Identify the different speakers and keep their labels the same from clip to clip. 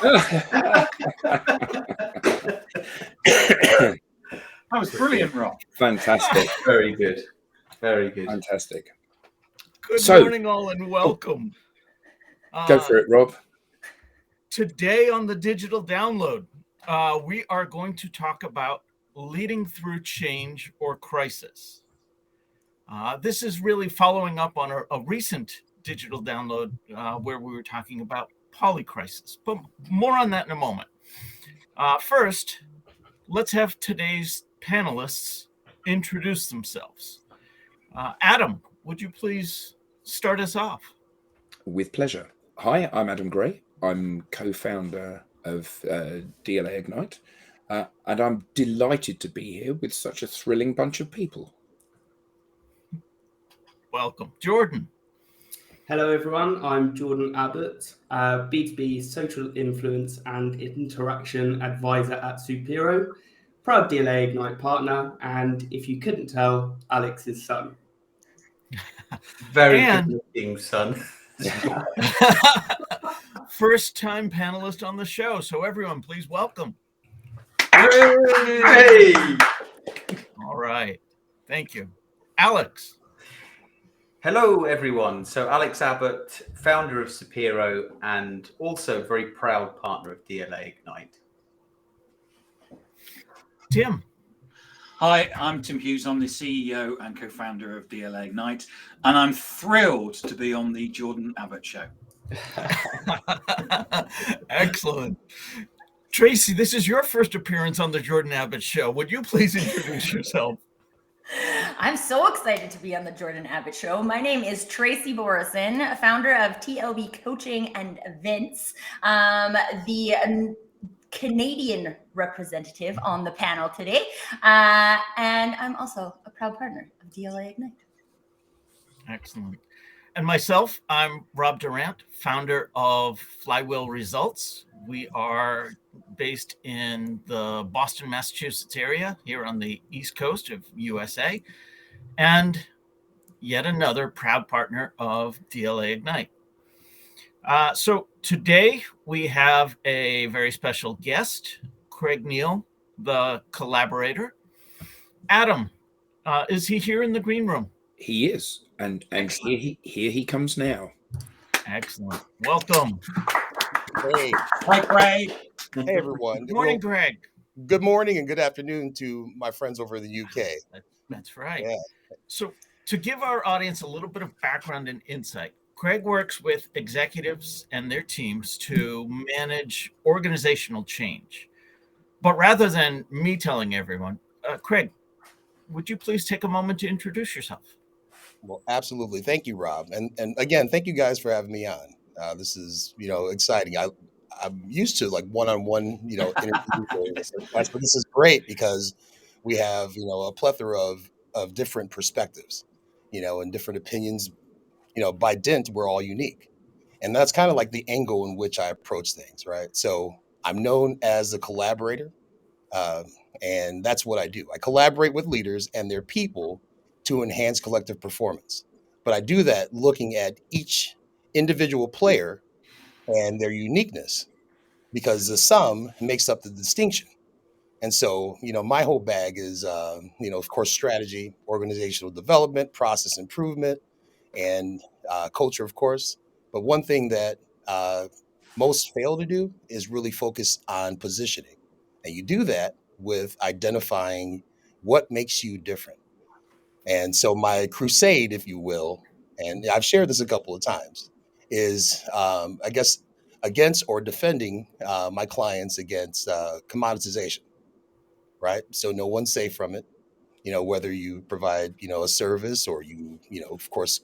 Speaker 1: That was brilliant, Rob.
Speaker 2: Fantastic.
Speaker 3: Very good. Very good.
Speaker 2: Fantastic.
Speaker 4: Good morning, all, and welcome.
Speaker 2: Go for it, Rob.
Speaker 4: Today on the Digital Download, we are going to talk about leading through change or crisis. This is really following up on a recent Digital Download where we were talking about polycrisis, but more on that in a moment. First, let's have today's panelists introduce themselves. Adam, would you please start us off?
Speaker 2: With pleasure. Hi, I'm Adam Gray. I'm co-founder of DLA Ignite, and I'm delighted to be here with such a thrilling bunch of people.
Speaker 4: Welcome. Jordan.
Speaker 5: Hello, everyone. I'm Jordan Abbott, B2B social influence and interaction advisor at Supero, proud DLA Ignite partner, and if you couldn't tell, Alex's son.
Speaker 3: Very good looking son.
Speaker 4: First time panelist on the show. So everyone, please welcome.
Speaker 3: Hey!
Speaker 4: All right. Thank you. Alex.
Speaker 3: Hello, everyone. So Alex Abbott, founder of Supero and also very proud partner of DLA Ignite.
Speaker 4: Tim.
Speaker 1: Hi, I'm Tim Hughes. I'm the CEO and co-founder of DLA Ignite, and I'm thrilled to be on the Jordan Abbott Show.
Speaker 4: Excellent. Tracy, this is your first appearance on the Jordan Abbott Show. Would you please introduce yourself?
Speaker 6: I'm so excited to be on the Jordan Abbott Show. My name is Tracy Borison, founder of TLB Coaching and Events, the Canadian representative on the panel today. And I'm also a proud partner of DLA Ignite.
Speaker 4: Excellent. And myself, I'm Rob Durant, founder of Flywheel Results. We are based in the Boston, Massachusetts area here on the East Coast of USA, and yet another proud partner of DLA Ignite. So today we have a very special guest, Craig Neal, the Collaborator. Adam, is he here in the green room?
Speaker 2: He is, and here he comes now.
Speaker 4: Excellent. Welcome.
Speaker 7: Hey.
Speaker 1: Hi, Craig.
Speaker 7: Hey, everyone.
Speaker 4: Good morning, Greg.
Speaker 7: Good morning and good afternoon to my friends over in the UK.
Speaker 4: That's right.
Speaker 7: Yeah.
Speaker 4: So to give our audience a little bit of background and insight, Craig works with executives and their teams to manage organizational change. But rather than me telling everyone, Craig, would you please take a moment to introduce yourself?
Speaker 7: Well, absolutely. Thank you, Rob. And again, thank you guys for having me on. This is, exciting. I'm used to like one-on-one, interviews, but this is great because we have, a plethora of different perspectives, and different opinions. By dint, we're all unique. And that's kind of like the angle in which I approach things, right? So I'm known as the collaborator, and that's what I do. I collaborate with leaders and their people to enhance collective performance. But I do that looking at each individual player and their uniqueness, because the sum makes up the distinction. And so, my whole bag is, of course, strategy, organizational development, process improvement, and culture, of course. But one thing that most fail to do is really focus on positioning. And you do that with identifying what makes you different. And so my crusade, if you will, and I've shared this a couple of times, is, I guess, against or defending my clients against commoditization, right? So no one's safe from it, whether you provide, a service or you, of course,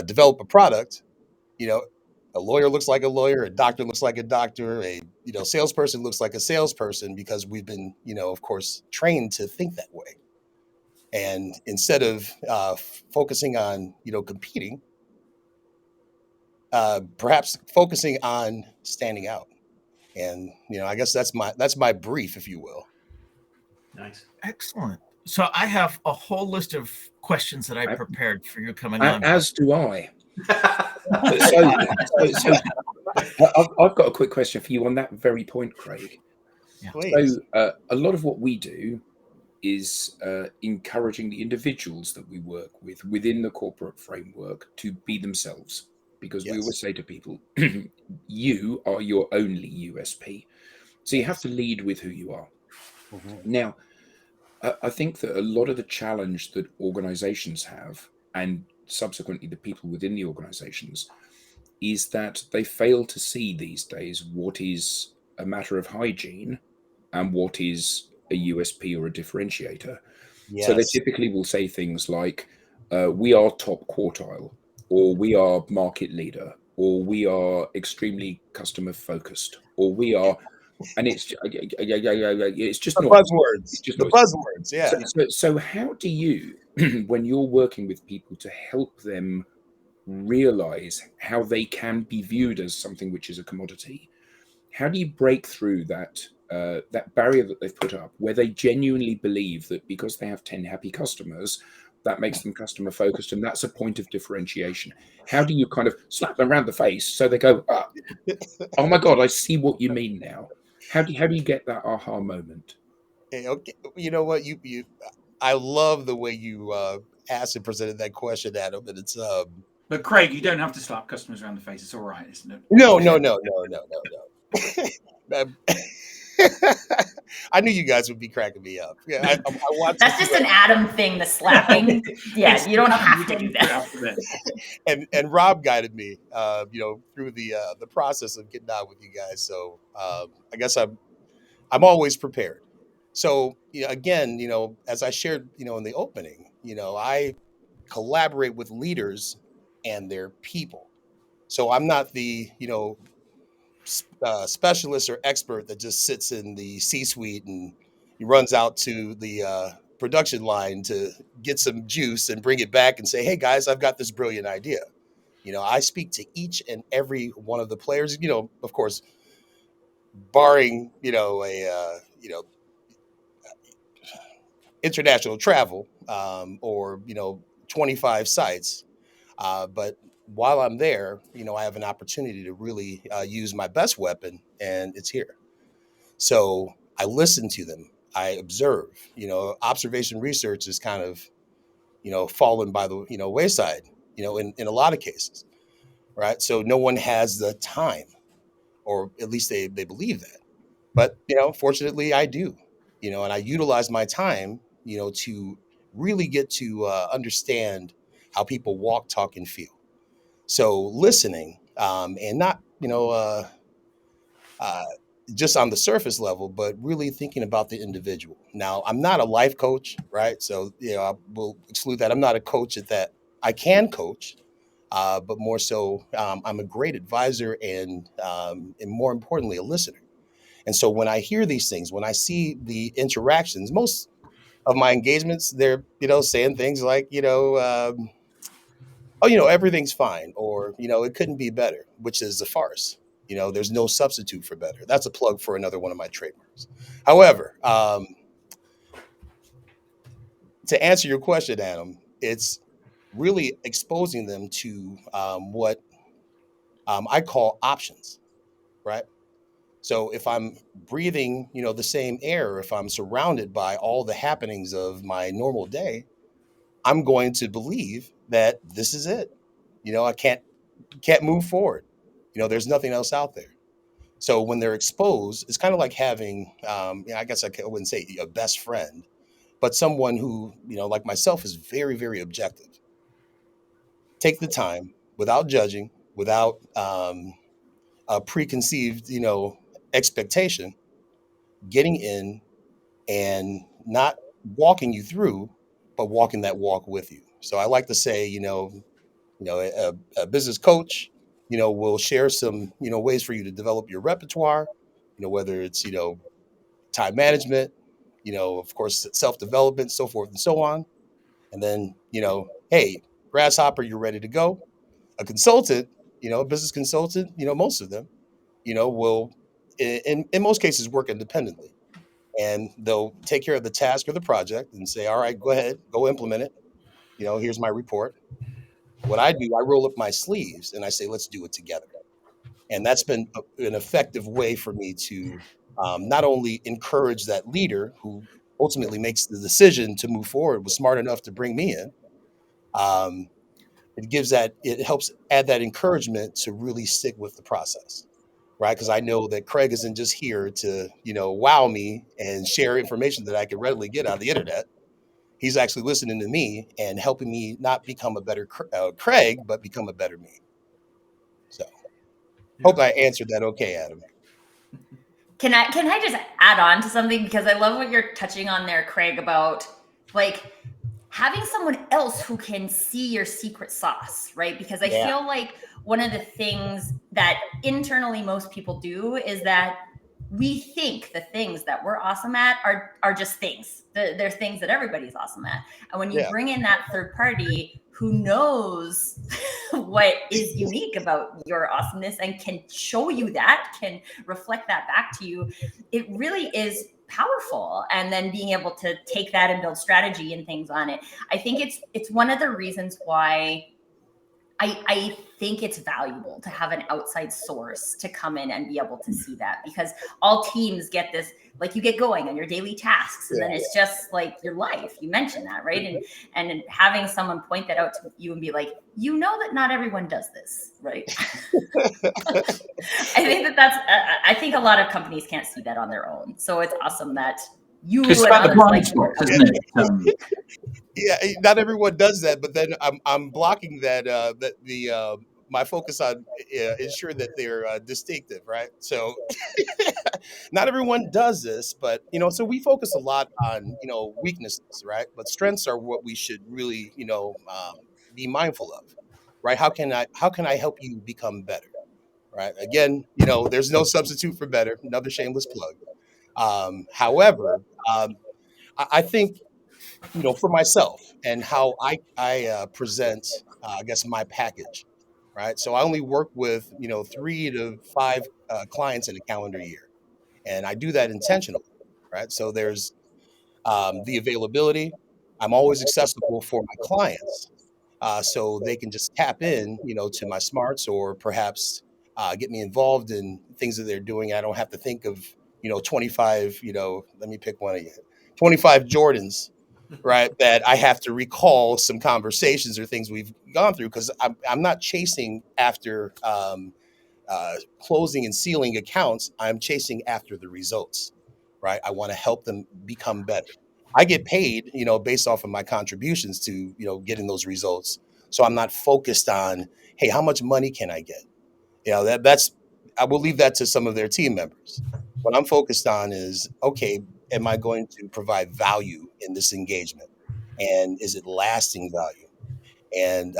Speaker 7: develop a product, a lawyer looks like a lawyer, a doctor looks like a doctor, a, salesperson looks like a salesperson, because we've been, of course, trained to think that way. And instead of focusing on, competing, perhaps focusing on standing out. And, I guess that's my brief, if you will.
Speaker 3: Nice.
Speaker 4: Excellent. So I have a whole list of questions that I prepared for you coming on.
Speaker 2: As do I. I've got a quick question for you on that very point, Craig.
Speaker 7: Please.
Speaker 2: So a lot of what we do is encouraging the individuals that we work with within the corporate framework to be themselves. Because we always
Speaker 7: Yes.
Speaker 2: say to people, you are your only USP. So you have to lead with who you are.
Speaker 7: Mhm.
Speaker 2: Now, I think that a lot of the challenge that organizations have, and subsequently the people within the organizations, is that they fail to see these days what is a matter of hygiene and what is a USP or a differentiator. So they
Speaker 7: Yes.
Speaker 2: typically will say things like, we are top quartile, or we are market leader, or we are extremely customer focused, or we are, and it's just
Speaker 7: The
Speaker 2: noise. It's
Speaker 7: buzzwords.
Speaker 2: just
Speaker 7: The
Speaker 2: noise.
Speaker 7: buzzwords.
Speaker 2: So,
Speaker 7: Yeah.
Speaker 2: so how do you, when you're working with people to help them realize how they can be viewed as something which is a commodity, how do you break through that barrier that they've put up, where they genuinely believe that because they have 10 happy customers, that makes them customer focused, and that's a point of differentiation? How do you kind of slap them around the face so they go, oh my god, I see what you mean now? How do you get that aha moment?
Speaker 7: Hey, okay. You know what? I love the way you asked and presented that question, Adam. And it's
Speaker 1: But Craig, you don't have to slap customers around the face. It's all right, isn't it?
Speaker 7: no. Um, I knew you guys would be cracking me up. Yeah, I watched the
Speaker 6: That's just an Adam thing, the slapping. Yeah, you don't have to do that.
Speaker 1: After this.
Speaker 7: and Rob guided me, through the process of getting out with you guys. So I guess I'm always prepared. So again, as I shared, in the opening, I collaborate with leaders and their people. So I'm not the specialist or expert that just sits in the C-suite and he runs out to the production line to get some juice and bring it back and say, "Hey guys, I've got this brilliant idea." I speak to each and every one of the players. Of course, barring a international travel, or 25 sites. But while I'm there, I have an opportunity to really use my best weapon, and it's here. So I listen to them. I observe. Observation research is kind of fallen by the wayside. In a lot of cases, right? So no one has the time, or at least they believe that. But fortunately, I do. And I utilize my time, to really get to understand how people walk, talk, and feel. So listening, and not uh, just on the surface level, but really thinking about the individual. Now, I'm not a life coach, right? So I will exclude that. I'm not a coach at that. I can coach, but more so, I'm a great advisor and more importantly, a listener. And so when I hear these things, when I see the interactions, most of my engagements, they're saying things like oh, everything's fine, or it couldn't be better, which is a farce. There's no substitute for better. That's a plug for another one of my trademarks. However, to answer your question, Adam, it's really exposing them to what I call options, right? So if I'm breathing, the same air, if I'm surrounded by all the happenings of my normal day, I'm going to believe that this is it. I can't move forward. There's nothing else out there. So when they're exposed, it's kind of like having, I guess I wouldn't say a best friend, but someone who, like myself, is very, very objective. Take the time without judging, without a preconceived, expectation, getting in and not walking you through, but walking that walk with you. So I like to say, a business coach, will share some, ways for you to develop your repertoire, whether it's, time management, of course, self-development, so forth and so on. And then, hey, grasshopper, you're ready to go. A consultant, a business consultant, most of them, will in most cases work independently, and they'll take care of the task or the project and say, all right, go ahead, go implement it. Here's my report. What I do, I roll up my sleeves and I say, let's do it together. And that's been an effective way for me to not only encourage that leader who ultimately makes the decision to move forward, was smart enough to bring me in. Um, it helps add that encouragement to really stick with the process, right? Because I know that Craig isn't just here to, wow me and share information that I can readily get on the internet. He's actually listening to me and helping me not become a better Craig, but become a better me. So hope I answered that okay, Adam.
Speaker 6: Can I just add on to something, because I love what you're touching on there, Craig, about like having someone else who can see your secret sauce, right? Because I feel like one of the things that internally most people do is that we think the things that we're awesome at are just things. They're things that everybody's awesome at. And when you bring in that third party who knows what is unique about your awesomeness and can show you that, can reflect that back to you, it really is powerful. And then being able to take that and build strategy and things on it. I think it's one of the reasons why I think it's valuable to have an outside source to come in and be able to see that, because all teams get this, like you get going on your daily tasks and then it's just like your life. You mentioned that, right? And having someone point that out to you and be like, that not everyone does this, right? I think a lot of companies can't see that on their own. So it's awesome that you
Speaker 1: It's
Speaker 6: and
Speaker 1: about the
Speaker 6: others
Speaker 1: blind
Speaker 6: like
Speaker 1: spot,
Speaker 6: yours.
Speaker 1: isn't it?
Speaker 7: Yeah, not everyone does that, but then I'm blocking that my focus on ensuring that they're distinctive, right? So not everyone does this, but so we focus a lot on weaknesses, right? But strengths are what we should really be mindful of, right? How can I help you become better, right? Again, there's no substitute for better. Another shameless plug. However, I think for myself and how I present, I guess my package, right? So I only work with 3 to 5 clients in a calendar year, and I do that intentionally, right? So there's the availability. I'm always accessible for my clients, so they can just tap in, to my smarts, or perhaps get me involved in things that they're doing. I don't have to think of 25. Let me pick one of you, 25 Jordans, right? That I have to recall some conversations or things we've gone through, because I'm not chasing after closing and sealing accounts. I'm chasing after the results, right? I want to help them become better. I get paid, based off of my contributions to, getting those results. So I'm not focused on, hey, how much money can I get? That's I will leave that to some of their team members. What I'm focused on is, okay, am I going to provide value in this engagement? And is it lasting value? And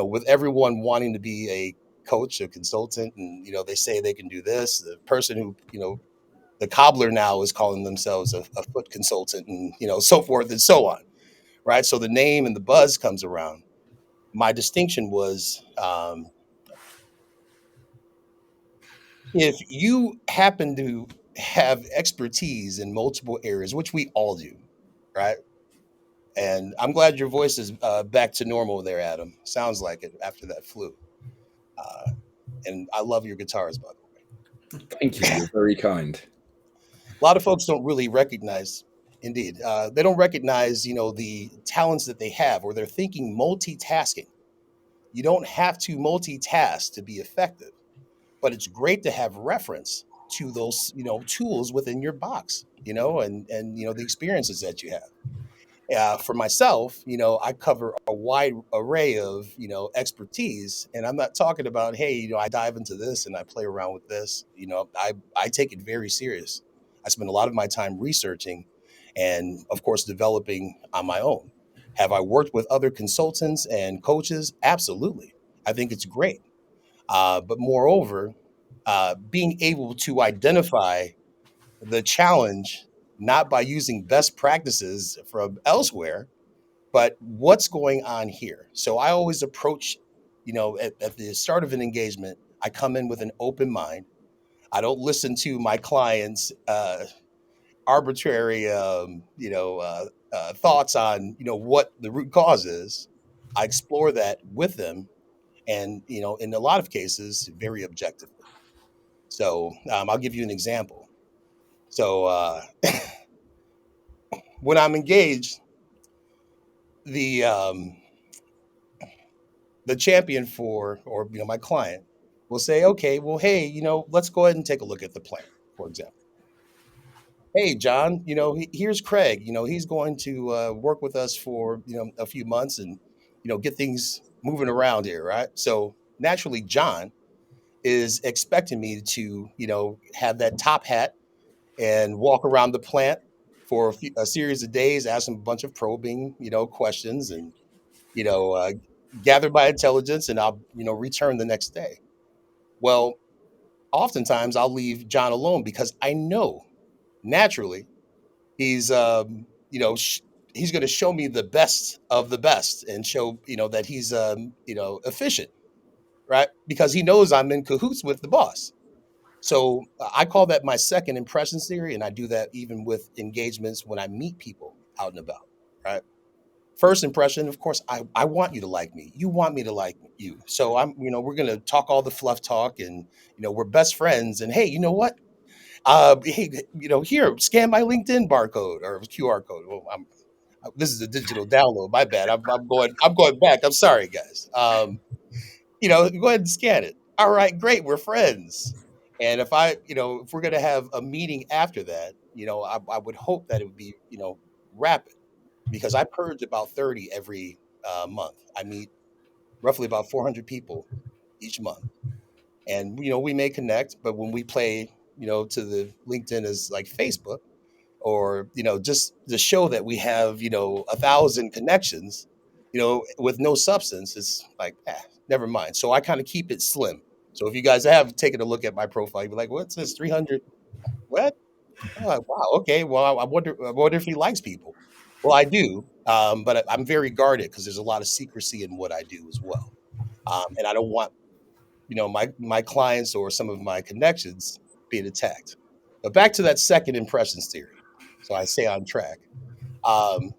Speaker 7: with everyone wanting to be a coach, a consultant, and they say they can do this, the person who, the cobbler now is calling themselves a foot consultant, and so forth and so on, right? So the name and the buzz comes around. My distinction was, if you happen to have expertise in multiple areas, which we all do, right? And I'm glad your voice is back to normal there, Adam. Sounds like it after that flu. And I love your guitars, by the way.
Speaker 2: Thank you. You're very kind.
Speaker 7: A lot of folks don't really recognize, indeed, they don't recognize, the talents that they have, or they're thinking multitasking. You don't have to multitask to be effective, but it's great to have reference to those, tools within your box, and the experiences that you have. For myself, I cover a wide array of, expertise, and I'm not talking about, hey, I dive into this and I play around with this. I take it very serious. I spend a lot of my time researching and, of course, developing on my own. Have I worked with other consultants and coaches? Absolutely. I think it's great. But moreover, being able to identify the challenge, not by using best practices from elsewhere, but what's going on here. So I always approach, at the start of an engagement, I come in with an open mind. I don't listen to my clients' arbitrary, thoughts on, what the root cause is. I explore that with them, and in a lot of cases, very objectively. So I'll give you an example. So when I'm engaged, the champion for, or my client will say, okay, well, hey, let's go ahead and take a look at the plan, for example. Hey, John, here's Craig. He's going to work with us for a few months and get things moving around here, right? So naturally, John is expecting me to have that top hat and walk around the plant for a series of days, ask him a bunch of probing questions, and you know uh, gather my intelligence, and I'll return the next day. Well, oftentimes I'll leave John alone because I know naturally he's he's going to show me the best of the best and show that he's efficient, right? Because he knows I'm in cahoots with the boss. So I call that my second impressions theory, and I do that even with engagements when I meet people out and about, right? First impression, of course, I want you to like me. You want me to like you. So we're going to talk all the fluff talk, and we're best friends. And hey, you know what? Hey, here, scan my LinkedIn barcode or QR code. Well, this is a digital download. My bad. I'm going back. I'm sorry, guys. Go ahead and scan it. All right, great. We're friends. And if we're going to have a meeting after that, I would hope that it would be, rapid, because I purge about 30 every month. I meet roughly about 400 people each month. And, we may connect, but when we play, to the LinkedIn as like Facebook, or just to show that we have 1,000 connections with no substance, it's like, never mind. So I kind of keep it slim. So if you guys have taken a look at my profile, you'd be like, what's this, 300? What? Oh, wow, okay, well, I wonder if he likes people. Well, I do, but I'm very guarded because there's a lot of secrecy in what I do as well. And I don't want my clients or some of my connections being attacked. But back to that second impressions theory, so I stay on track.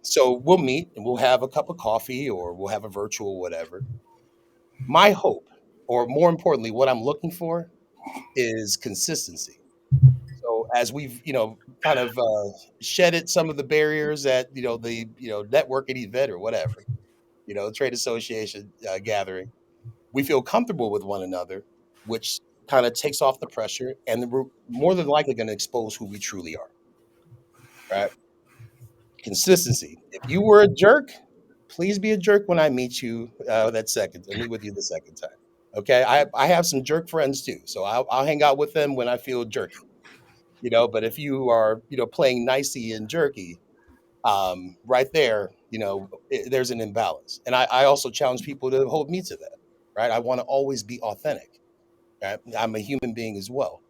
Speaker 7: So we'll meet and we'll have a cup of coffee, or we'll have a virtual whatever. My hope, or more importantly, what I'm looking for, is consistency. So as we've kind of shedded some of the barriers at the networking event or whatever, trade association gathering, we feel comfortable with one another, which kind of takes off the pressure, and we're more than likely going to expose who we truly are, right? Consistency. If you were a jerk, please be a jerk when I meet you meet with you the second time. Okay, I have some jerk friends too, so I'll hang out with them when I feel jerky. But if you are playing nicey and jerky, right there, there's an imbalance. And I also challenge people to hold me to that, right? I want to always be authentic. Right? I'm a human being as well.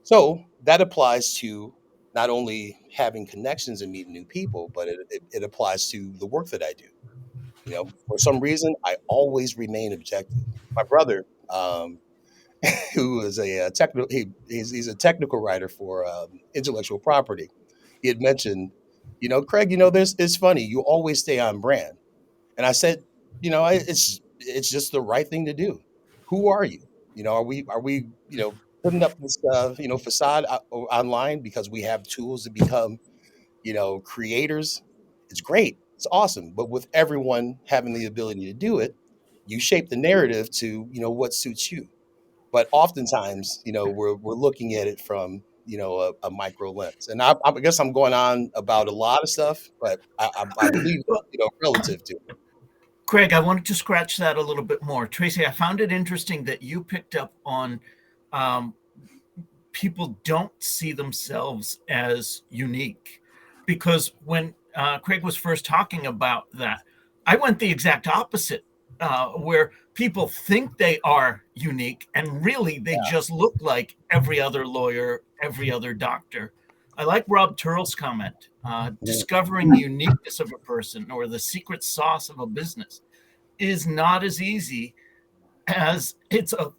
Speaker 7: So that applies to not only having connections and meeting new people, but it applies to the work that I do. For some reason, I always remain objective. My brother, who is a technical, he's a technical writer for intellectual property. He had mentioned, Craig, it's funny. You always stay on brand. And I said, it's just the right thing to do. Who are you? Are we putting up this facade online because we have tools to become creators? It's great. It's awesome. But with everyone having the ability to do it, you shape the narrative to what suits you. But oftentimes, we're looking at it from a micro lens. And I guess I'm going on about a lot of stuff, but I believe relative to it.
Speaker 4: Craig, I wanted to scratch that a little bit more. Tracy, I found it interesting that you picked up on people don't see themselves as unique, because when Craig was first talking about that, I went the exact opposite, where people think they are unique and really they just look like every other lawyer, every other doctor. I like Rob Turrell's comment, discovering the uniqueness of a person or the secret sauce of a business is not as easy as it's a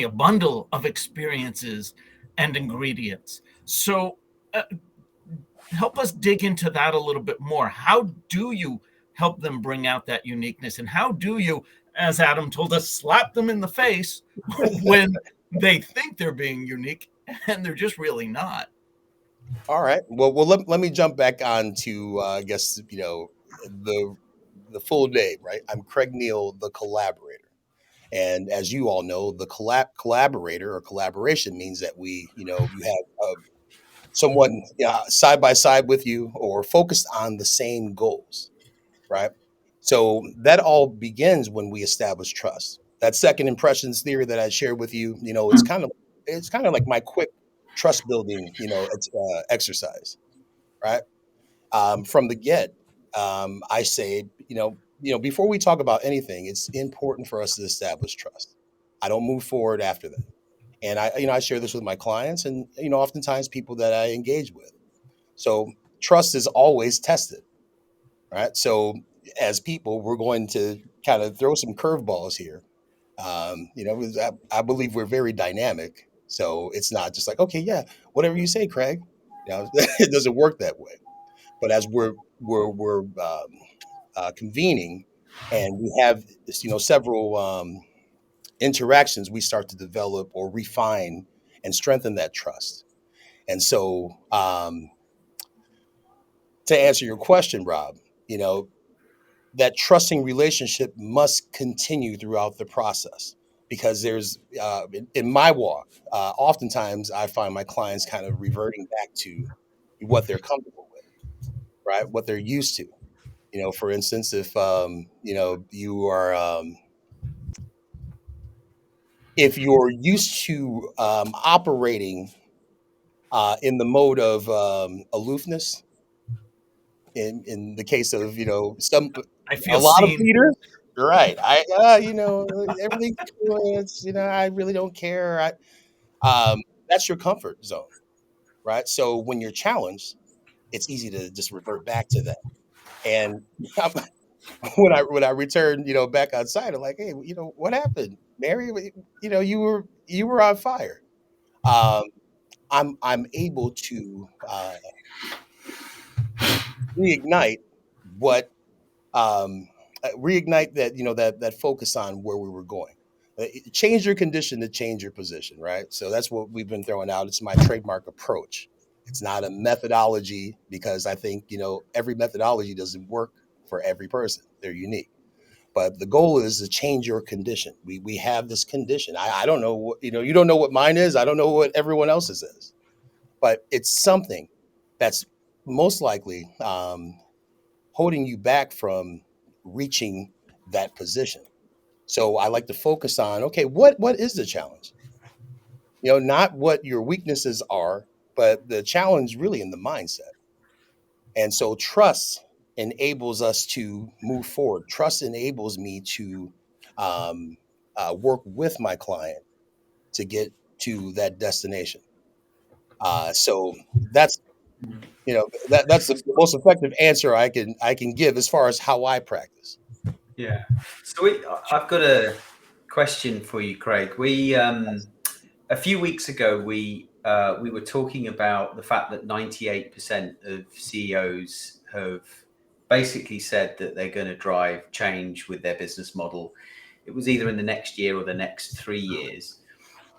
Speaker 4: bundle of experiences and ingredients. So help us dig into that a little bit more. How do you help them bring out that uniqueness? And how do you, as Adam told us, slap them in the face when they think they're being unique and they're just really not.
Speaker 7: All right. Well, let me jump back on to, I guess, the full name, right? I'm Craig Neal, the Collaborator. And as you all know, the collaborator or collaboration means that you have someone side by side with you or focused on the same goals, right? So that all begins when we establish trust. That second impressions theory that I shared with you, it's kind of like my quick trust building, exercise, right? From the get, I say, before we talk about anything, it's important for us to establish trust. I don't move forward after that. And I share this with my clients and, oftentimes people that I engage with. So trust is always tested, right? So as people, we're going to kind of throw some curveballs here. Because I believe we're very dynamic. So it's not just like, okay, yeah, whatever you say, Craig. It doesn't work that way. But as we're convening, and we have several interactions, we start to develop or refine and strengthen that trust. And so, to answer your question, Rob, you know that trusting relationship must continue throughout the process because there's in my walk, oftentimes I find my clients kind of reverting back to what they're comfortable with, right? What they're used to. For instance, if you're used to operating in the mode of aloofness, in the case of
Speaker 4: I
Speaker 7: a
Speaker 4: feel
Speaker 7: lot of
Speaker 4: seen.
Speaker 7: leaders, right? Everything's cool. I really don't care. That's your comfort zone, right? So when you're challenged, it's easy to just revert back to that. And when I return, back outside, I'm like, hey, what happened, Mary? You were on fire. Um, I'm able to reignite what reignite that focus on where we were going. Change your condition to change your position, right? So that's what we've been throwing out. It's my trademark approach. It's not a methodology because I think every methodology doesn't work for every person. They're unique. But the goal is to change your condition. We have this condition. I don't know what you don't know what mine is. I don't know what everyone else's is. But it's something that's most likely holding you back from reaching that position. So I like to focus on, okay, what is the challenge? Not what your weaknesses are, but the challenge really in the mindset. And so trust enables us to move forward. Trust enables me to work with my client to get to that destination. So that's that's the most effective answer I can give as far as how I practice.
Speaker 3: Yeah. So I've got a question for you, Craig. We a few weeks ago we were talking about the fact that 98% of CEOs have basically said that they're going to drive change with their business model. It was either in the next year or the next 3 years,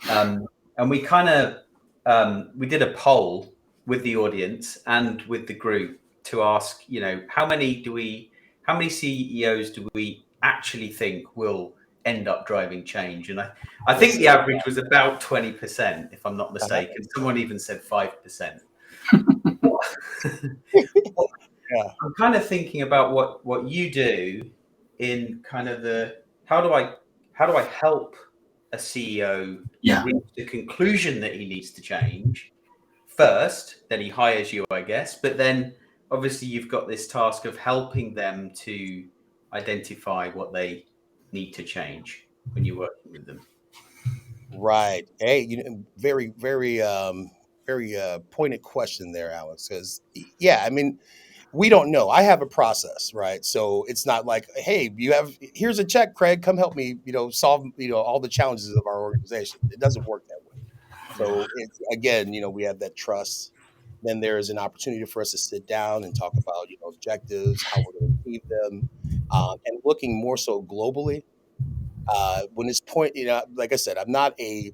Speaker 3: and we kind of we did a poll with the audience and with the group to ask, how many CEOs do we actually think will end up driving change? And I think the average was about 20%, if I'm not mistaken. Someone even said 5%.
Speaker 7: Yeah.
Speaker 3: I'm kind of thinking about what you do in kind of how do I help a CEO reach the conclusion that he needs to change first, then he hires you, I guess. But then obviously you've got this task of helping them to identify what they need to change when you're working with them.
Speaker 7: Right. Hey, very, very, very pointed question there, Alex. Because yeah, I mean, we don't know. I have a process, right? So it's not like, hey, here's a check, Craig, come help me, solve, all the challenges of our organization. It doesn't work that way. So it's again, we have that trust. Then there is an opportunity for us to sit down and talk about, objectives, how we're going to achieve them, and looking more so globally when it's like I said, I'm not a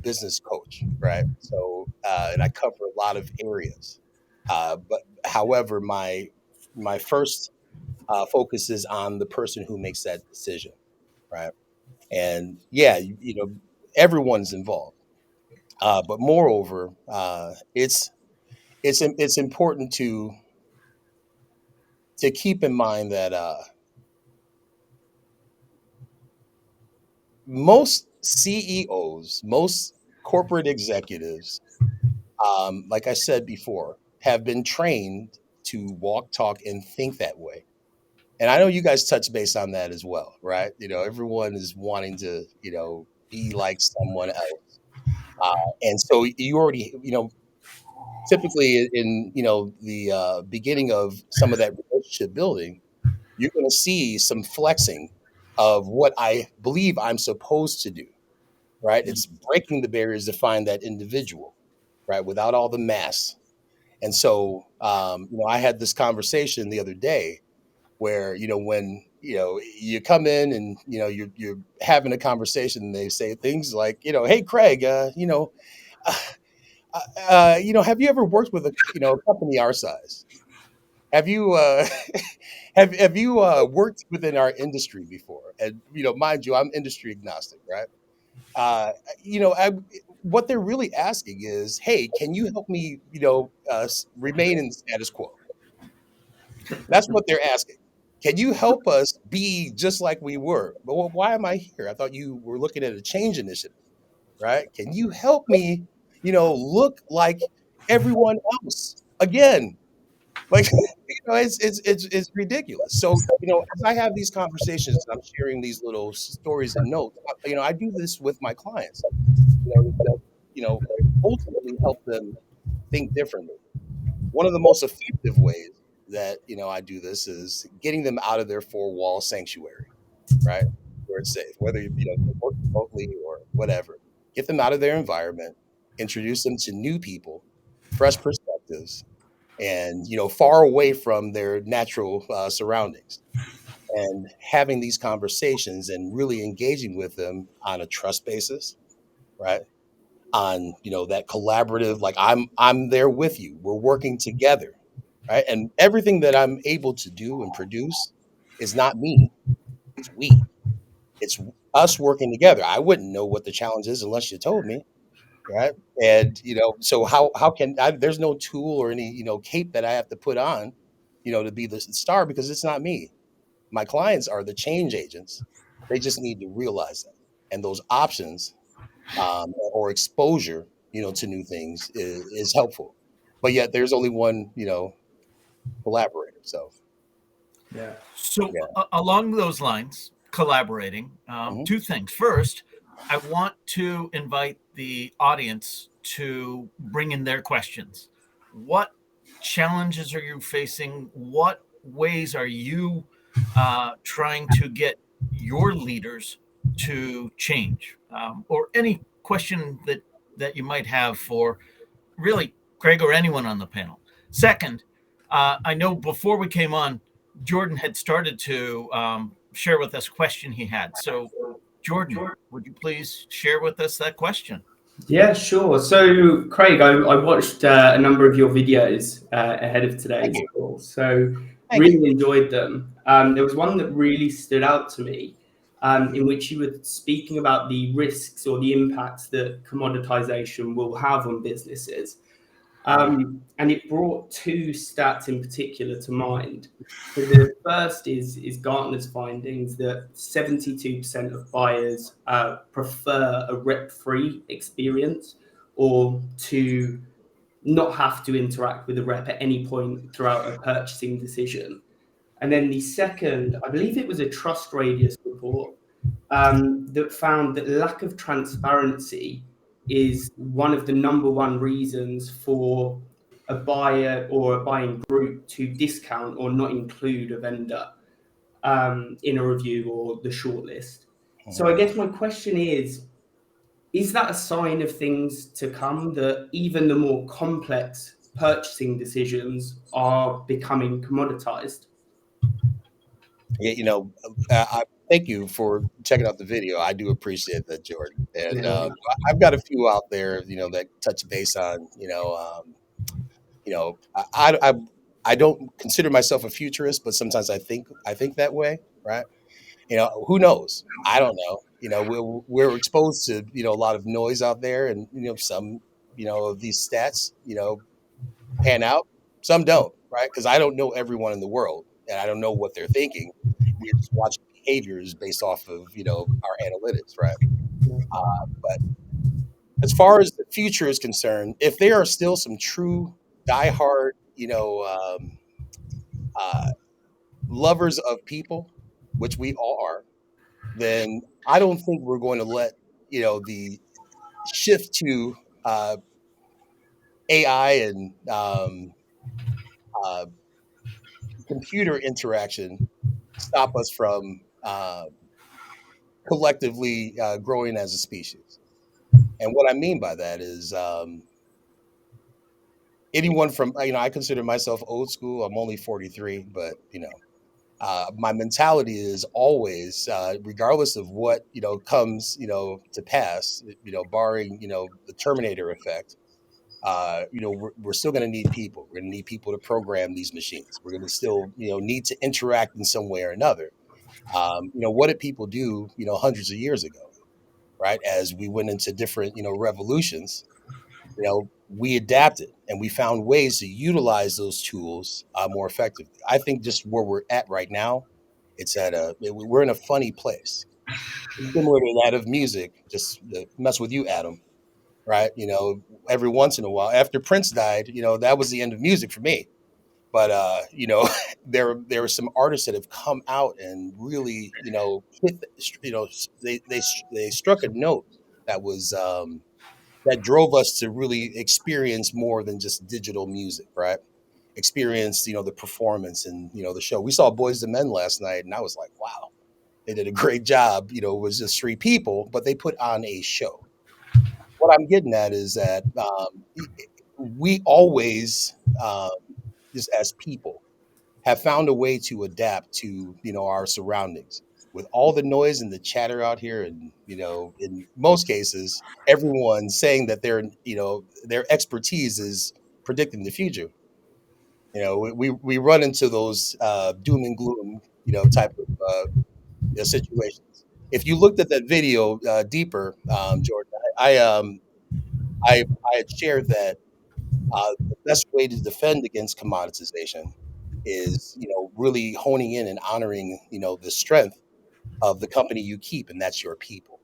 Speaker 7: business coach, right? So and I cover a lot of areas, but however, my first focus is on the person who makes that decision, right? And yeah, everyone's involved, but moreover, it's important to keep in mind that most CEOs, most corporate executives, like I said before, have been trained to walk, talk, and think that way. And I know you guys touch base on that as well, right? Everyone is wanting to, be like someone else. And so you already, typically in, the beginning of some of that relationship building, you're going to see some flexing of what I believe I'm supposed to do, right? It's breaking the barriers to find that individual, right? Without all the mass. And so, I had this conversation the other day where, when, you come in and, you're having a conversation and they say things like, hey, Craig, have you ever worked with a company our size? Have you, have you worked within our industry before? And, mind you, I'm industry agnostic, right? Uh, what they're really asking is, hey, can you help me, remain in the status quo? That's what they're asking. Can you help us be just like we were? But why am I here? I thought you were looking at a change initiative, right? Can you help me, look like everyone else again? Like, it's ridiculous. So, as I have these conversations, and I'm sharing these little stories and notes. I do this with my clients. That, ultimately help them think differently. One of the most effective ways that I do this is getting them out of their four-wall sanctuary, right, where it's safe. Whether they work remotely or whatever, get them out of their environment, introduce them to new people, fresh perspectives, and far away from their natural surroundings, and having these conversations and really engaging with them on a trust basis, right, on that collaborative, like I'm there with you, we're working together, right? And everything that I'm able to do and produce is not me, it's we, it's us working together. I wouldn't know what the challenge is unless you told me, right? And so how can there's no tool or any cape that I have to put on to be the star, because it's not me. My clients are the change agents. They just need to realize that, and those options, or exposure to new things is helpful. But yet there's only one collaborator. So
Speaker 5: Yeah.
Speaker 4: So
Speaker 7: yeah.
Speaker 4: along those lines, collaborating,
Speaker 7: Mhm.
Speaker 4: two things. First, I want to invite the audience to bring in their questions. What challenges are you facing? What ways are you trying to get your leaders to change? Or any question that you might have for really Craig or anyone on the panel. Second, I know before we came on, Jordan had started to share with us a question he had. So, Jordan, would you please share with us that question?
Speaker 5: Yeah, sure. So, Craig, I watched a number of your videos ahead of today's call. So,
Speaker 7: Thank you.
Speaker 5: really enjoyed them. There was one that really stood out to me, in which you were speaking about the risks or the impacts that commoditization will have on businesses. And it brought two stats in particular to mind. So the first is Gartner's findings that 72% of buyers prefer a rep-free experience, or to not have to interact with a rep at any point throughout a purchasing decision. And then the second, I believe it was a Trust Radius report, that found that lack of transparency is one of the number one reasons for a buyer or a buying group to discount or not include a vendor in a review or the shortlist. So I guess my question is that a sign of things to come, that even the more complex purchasing decisions are becoming commoditized?
Speaker 7: Yeah, thank you for checking out the video. I do appreciate that, Jordan. And
Speaker 5: Yeah.
Speaker 7: I've got a few out there, that touch base on, I don't consider myself a futurist, but sometimes I think that way, right? Who knows? I don't know. We're exposed to a lot of noise out there, and some of these stats pan out, some don't, right? Because I don't know everyone in the world, and I don't know what they're thinking. We're just watching behaviors based off of our analytics, right? But as far as the future is concerned, if there are still some true diehard, uh, lovers of people, which we all are, then I don't think we're going to let the shift to uh, AI and uh, computer interaction stop us from collectively growing as a species. And what I mean by that is anyone from I consider myself old school. I'm only 43, but my mentality is always, regardless of what comes to pass, barring the Terminator effect. We're still going to need people. We're going to need people to program these machines. We're going to still need to interact in some way or another. What did people do hundreds of years ago, right? As we went into different revolutions, we adapted and we found ways to utilize those tools more effectively. I think just where we're at right now, we're in a funny place, similar to that of music. Just to mess with you, Adam, right? Every once in a while, after Prince died, that was the end of music for me. But there are some artists that have come out and really hit, they struck a note that was that drove us to really experience more than just digital music, right? Experience, the performance and, the show. We saw Boys to Men last night, and I was like, wow, they did a great job. It was just three people, but they put on a show. What I'm getting at is that we always, just as people, have found a way to adapt to, our surroundings with all the noise and the chatter out here. And, in most cases, everyone saying that their expertise is predicting the future. We run into those doom and gloom, type of situations. If you looked at that video deeper, Jordan, I had shared that the best way to defend against commoditization is, really honing in and honoring, the strength of the company you keep, and that's your people,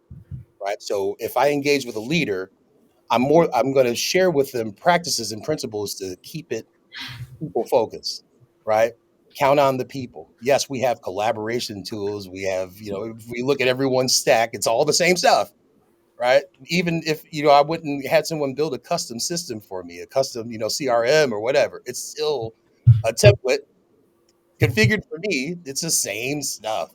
Speaker 7: right? So if I engage with a leader, I'm going to share with them practices and principles to keep it people focused, right? Count on the people. Yes, we have collaboration tools. We have, if we look at everyone's stack, it's all the same stuff, right? Even if I wouldn't had someone build a custom system for me, a custom CRM or whatever, it's still a template configured for me. It's the same stuff.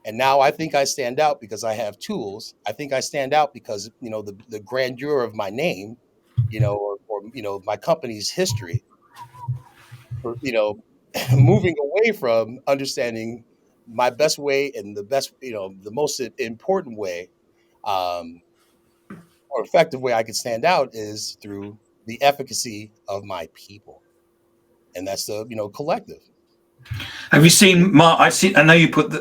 Speaker 7: And now I think I stand out because I have tools. I think I stand out because the grandeur of my name, or my company's history, or moving away from understanding my best way and the best, the most important way, um, or effective way I could stand out is through the efficacy of my people, and that's the collective.
Speaker 1: Have you seen Mark? I know you put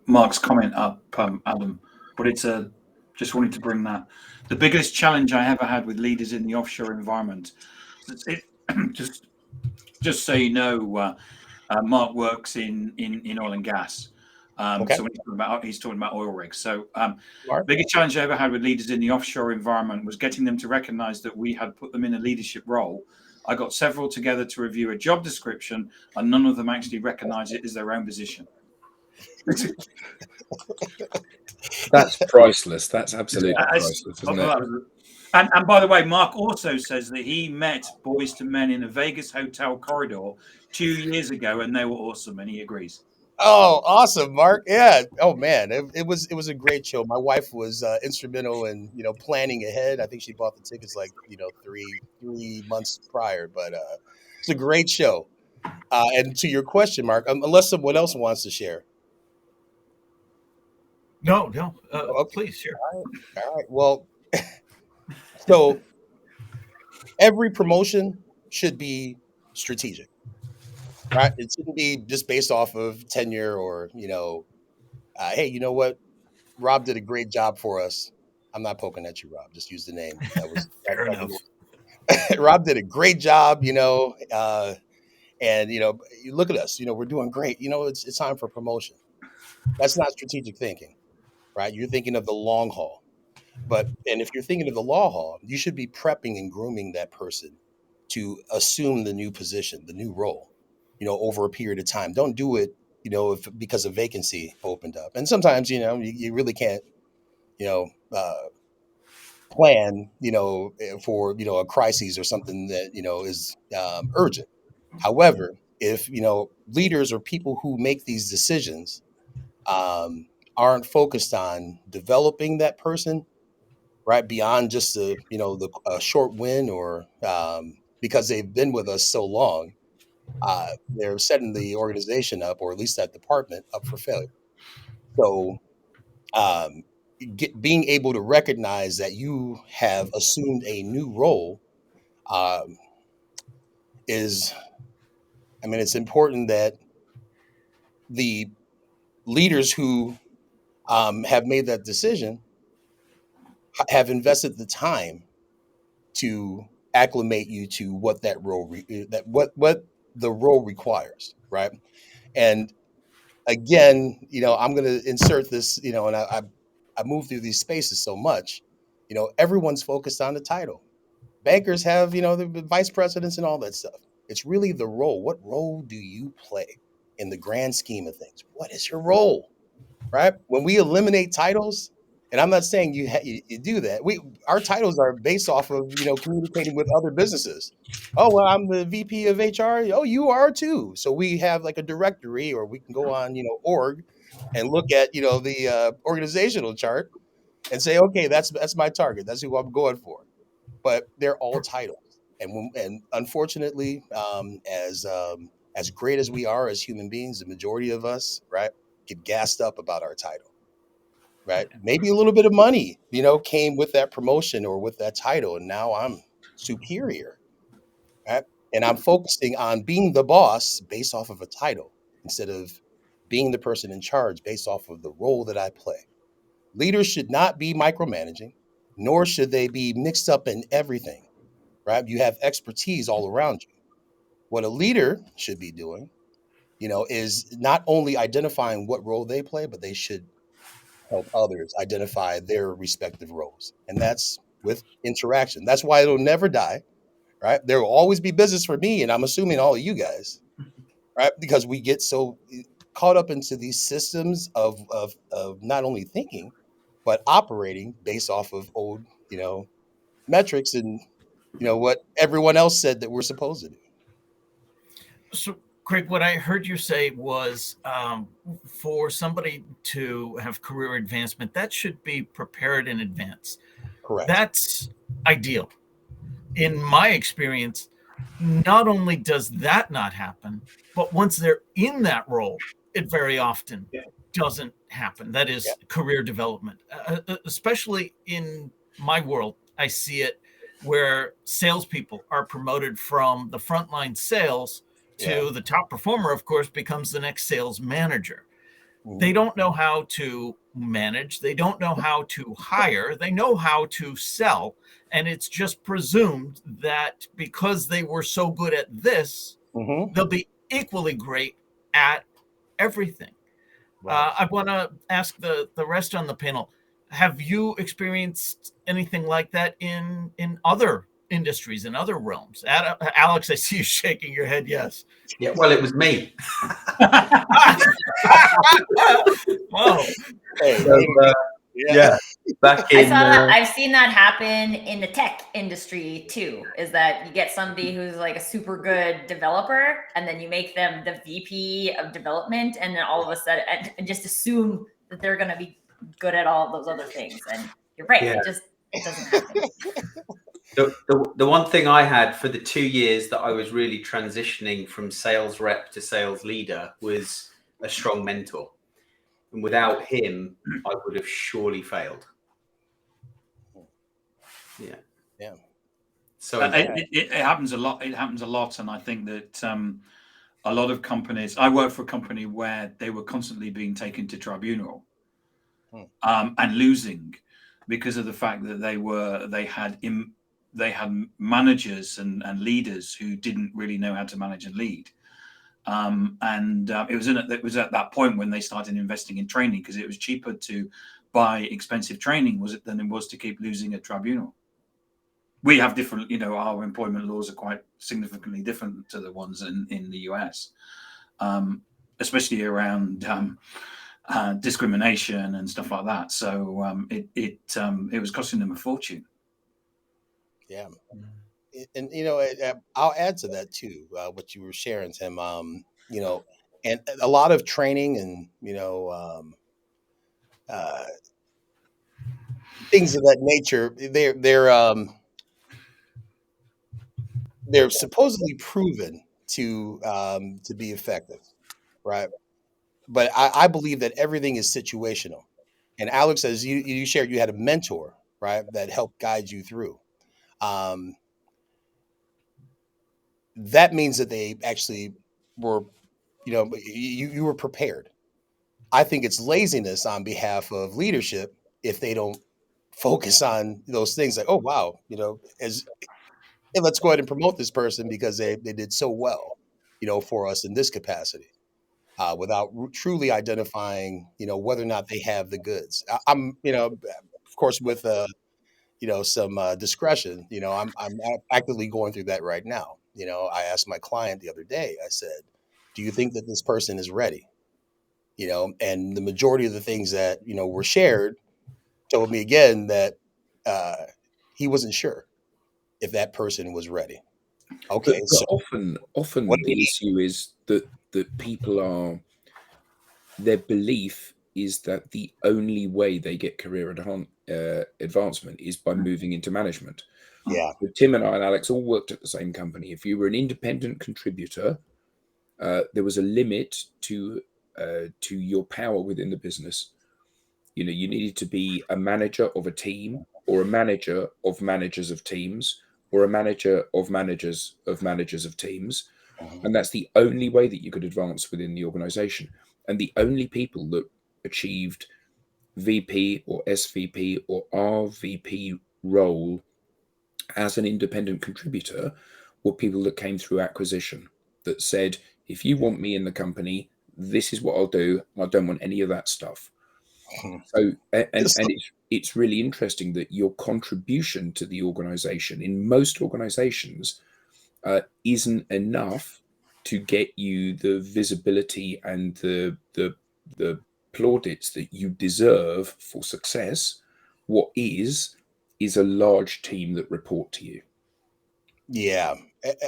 Speaker 1: Mark's comment up, Adam, but it's a just wanted to bring that. The biggest challenge I ever had with leaders in the offshore environment. It, just so you know, Mark works in oil and gas.
Speaker 7: Okay,
Speaker 1: So when he's talking about oil rigs. So
Speaker 7: Mark.
Speaker 1: biggest challenge I ever had with leaders in the offshore environment was getting them to recognize that we had put them in a leadership role. I got several together to review a job description, and none of them actually recognize it as their own position.
Speaker 2: That's priceless. That's absolutely priceless, isn't it?
Speaker 1: And by the way, Mark also says that he met Boys to Men in a Vegas hotel corridor 2 years ago, and they were awesome, and he agrees.
Speaker 7: Oh, awesome, Mark. Yeah. Oh man, it was a great show. My wife was instrumental in planning ahead. I think she bought the tickets like three months prior, but it's a great show. And to your question, Mark, unless someone else wants to share.
Speaker 4: No.
Speaker 7: Okay.
Speaker 4: Please, sure.
Speaker 7: All right. Well, so every promotion should be strategic, right? It shouldn't be just based off of tenure or, hey, you know what? Rob did a great job for us. I'm not poking at you, Rob. Just use the name.
Speaker 4: Fair enough.
Speaker 7: Rob did a great job, and you look at us. We're doing great. It's time for promotion. That's not strategic thinking, right? You're thinking of the long haul. And if you're thinking of the long haul, you should be prepping and grooming that person to assume the new position, the new role, over a period of time. Don't do it, because a vacancy opened up. And sometimes, you really can't, you know, uh, plan, for, a crisis or something that, is urgent. However, if, leaders or people who make these decisions aren't focused on developing that person, right, beyond just the short win or because they've been with us so long, they're setting the organization up, or at least that department, up for failure. So um, being able to recognize that you have assumed a new role um, is, I mean, it's important that the leaders who have made that decision have invested the time to acclimate you to what that role what the role requires, right? And again, I'm going to insert this, and I move through these spaces so much, everyone's focused on the title. Bankers have, the vice presidents and all that stuff. It's really the role. What role do you play in the grand scheme of things? What is your role, right? When we eliminate titles, and I'm not saying you do that. Our titles are based off of, communicating with other businesses. Oh, well, I'm the VP of HR. Oh, you are too. So we have like a directory, or we can go on, org, and look at, the organizational chart and say, okay, that's my target. That's who I'm going for. But they're all titles. And unfortunately, as great as we are as human beings, the majority of us, right, get gassed up about our title, right? Maybe a little bit of money, came with that promotion or with that title, and now I'm superior, right? And I'm focusing on being the boss based off of a title instead of being the person in charge based off of the role that I play. Leaders should not be micromanaging, nor should they be mixed up in everything, right? You have expertise all around you. What a leader should be doing, is not only identifying what role they play, but they should help others identify their respective roles. And that's with interaction. That's why it'll never die, right? There will always be business for me, and I'm assuming all of you guys, right? Because we get so caught up into these systems of not only thinking, but operating based off of old, metrics and, what everyone else said that we're supposed to do.
Speaker 4: So, Craig, what I heard you say was for somebody to have career advancement, that should be prepared in advance.
Speaker 7: Correct.
Speaker 4: That's ideal. In my experience, not only does that not happen, but once they're in that role, it very often doesn't happen. That is career development, especially in my world. I see it where salespeople are promoted from the frontline sales to the top performer, of course, becomes the next sales manager. They don't know how to manage. They don't know how to hire. They know how to sell. And it's just presumed that because they were so good at this, they'll be equally great at everything. Right. I want to ask the rest on the panel, have you experienced anything like that in other industries, in other realms? Alex, I see you shaking your head. Yes.
Speaker 3: Yeah, well, it was me.
Speaker 4: Whoa.
Speaker 7: Hey,
Speaker 3: so, back in.
Speaker 6: I've seen that happen in the tech industry too. Is that you get somebody who's like a super good developer, and then you make them the VP of development, and then all of a sudden, and just assume that they're going to be good at all of those other things. And you're right, it doesn't happen.
Speaker 3: The one thing I had for the 2 years that I was really transitioning from sales rep to sales leader was a strong mentor. And without him, I would have surely failed. Yeah.
Speaker 7: Yeah.
Speaker 3: So
Speaker 1: it happens a lot. It happens a lot, and I think that a lot of companies. I worked for a company where they were constantly being taken to tribunal and losing because of the fact that they had managers and leaders who didn't really know how to manage and lead. It was at that point when they started investing in training, because it was cheaper to buy expensive training than it was to keep losing at tribunal. We have different, our employment laws are quite significantly different to the ones in the US, especially around discrimination and stuff like that. So it was costing them a fortune.
Speaker 7: Yeah. And I'll add to that too, what you were sharing, Tim. And a lot of training and things of that nature. They're supposedly proven to be effective, right? But I believe that everything is situational. And Alex, as you shared, you had a mentor, right, that helped guide you through. Um, that means that they actually were, you were prepared. I think it's laziness on behalf of leadership if they don't focus on those things, like, oh wow, and let's go ahead and promote this person because they did so well, for us in this capacity, without truly identifying, whether or not they have the goods. I'm, of course, with some discretion. I'm actively going through that right now. I asked my client the other day. I said, "Do you think that this person is ready?" And the majority of the things that were shared told me again that uh, he wasn't sure if that person was ready. Okay,
Speaker 2: But
Speaker 7: so
Speaker 2: often
Speaker 7: what do we
Speaker 2: the
Speaker 7: need?
Speaker 2: issue is that people are, their belief is that the only way they get career advancement is by moving into management.
Speaker 7: Yeah.
Speaker 2: So Tim and I and Alex all worked at the same company. If you were an independent contributor, there was a limit to your power within the business. You needed to be a manager of a team, or a manager of managers of teams, or a manager of managers of teams.
Speaker 7: Mhm.
Speaker 2: And that's the only way that you could advance within the organization. And the only people that achieved VP or SVP or RVP role as an independent contributor were people that came through acquisition, that said, if you want me in the company, this is what I'll do. I don't want any of that stuff. So, and
Speaker 7: So-
Speaker 2: it's really interesting that your contribution to the organization in most organizations isn't enough to get you the visibility and the plaudits that you deserve for success. What is a large team that report to you.
Speaker 7: Yeah.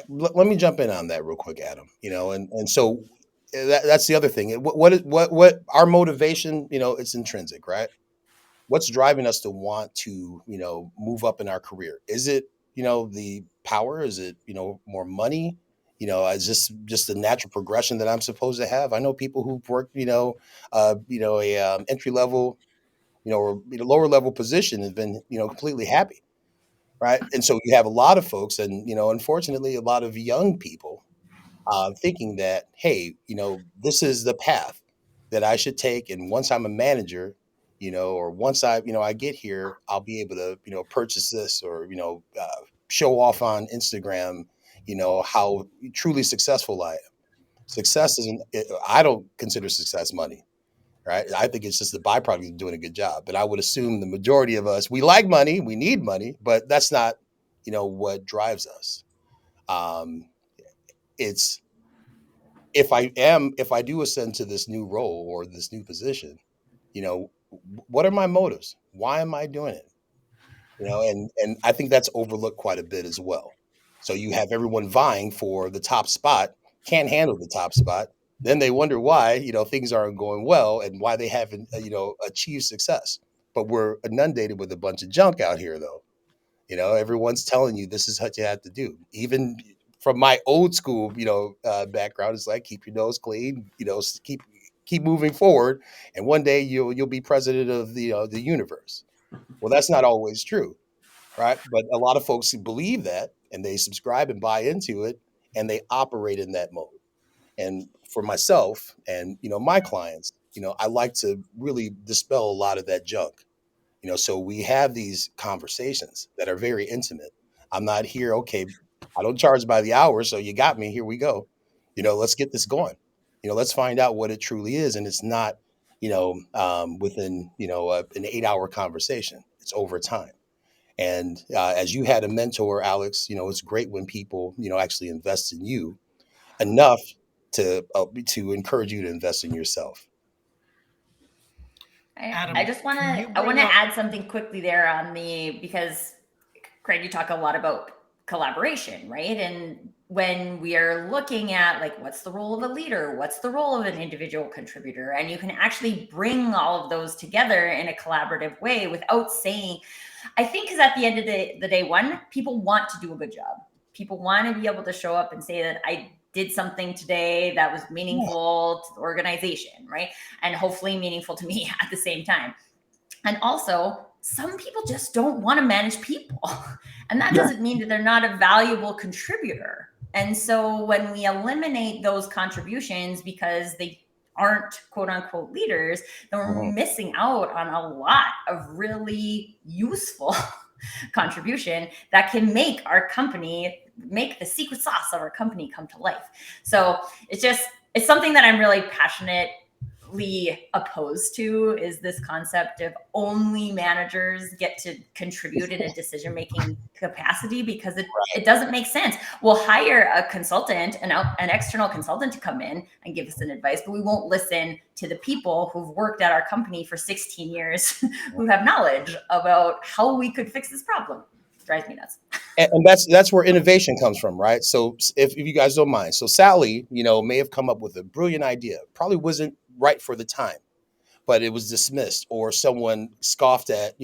Speaker 7: Let me jump in on that real quick, Adam. And so that's the other thing. What our motivation, it's intrinsic, right? What's driving us to want to, move up in our career? Is it, the power? Is it, more money? Is this just a natural progression that I'm supposed to have? I know people who've worked, a entry level, or lower level position have been, completely happy. Right. And so you have a lot of folks and, unfortunately, a lot of young people thinking that, hey, this is the path that I should take. And once I'm a manager, or once I get here, I'll be able to, purchase this or, show off on Instagram, how truly successful I am. Success isn't, I don't consider success money. Right. I think it's just the byproduct of doing a good job. But I would assume the majority of us, we like money, we need money, but that's not, what drives us. Um, it's if I do ascend to this new role or this new position, what are my motives? Why am I doing it? And I think that's overlooked quite a bit as well. So you have everyone vying for the top spot, can't handle the top spot. Then they wonder why, things aren't going well and why they haven't, achieved success. But we're inundated with a bunch of junk out here, though. Everyone's telling you this is what you have to do. Even from my old school, background, it's like keep your nose clean, keep moving forward, and one day you'll be president of the universe. Well, that's not always true, right? But a lot of folks believe that, and they subscribe and buy into it, and they operate in that mode. And for myself and my clients, I like to really dispel a lot of that junk. So we have these conversations that are very intimate. I'm not here, okay, I don't charge by the hour, so you got me, here we go. Let's get this going. Let's find out what it truly is. And it's not, within, an 8-hour conversation. It's over time. And as you had a mentor, Alex, it's great when people, actually invest in you enough to encourage you to invest in yourself.
Speaker 4: Adam,
Speaker 6: I just want
Speaker 4: can you
Speaker 6: to
Speaker 4: bring up-
Speaker 6: add something quickly there on because Craig, you talk a lot about collaboration, right? And when we are looking at like what's the role of a leader, what's the role of an individual contributor, and you can actually bring all of those together in a collaborative way without saying, I think, because at the end of the day, one, people want to do a good job. People want to be able to show up and say that I did something today that was meaningful to the organization, right? And hopefully meaningful to me at the same time. And also, some people just don't want to manage people. And that doesn't mean that they're not a valuable contributor. And so when we eliminate those contributions because they aren't quote unquote leaders, then we're missing out on a lot of really useful contribution that can make our company, make the secret sauce of our company come to life. So it's something that I'm really passionately opposed to, is this concept of only managers get to contribute in a decision-making capacity, because it doesn't make sense. We'll hire a consultant, an external consultant to come in and give us an advice, but we won't listen to the people who've worked at our company for 16 years who have knowledge about how we could fix this problem. Drives me nuts.
Speaker 7: And that's where innovation comes from, right? So if you guys don't mind, so Sally, may have come up with a brilliant idea, probably wasn't right for the time, but it was dismissed, or someone scoffed at,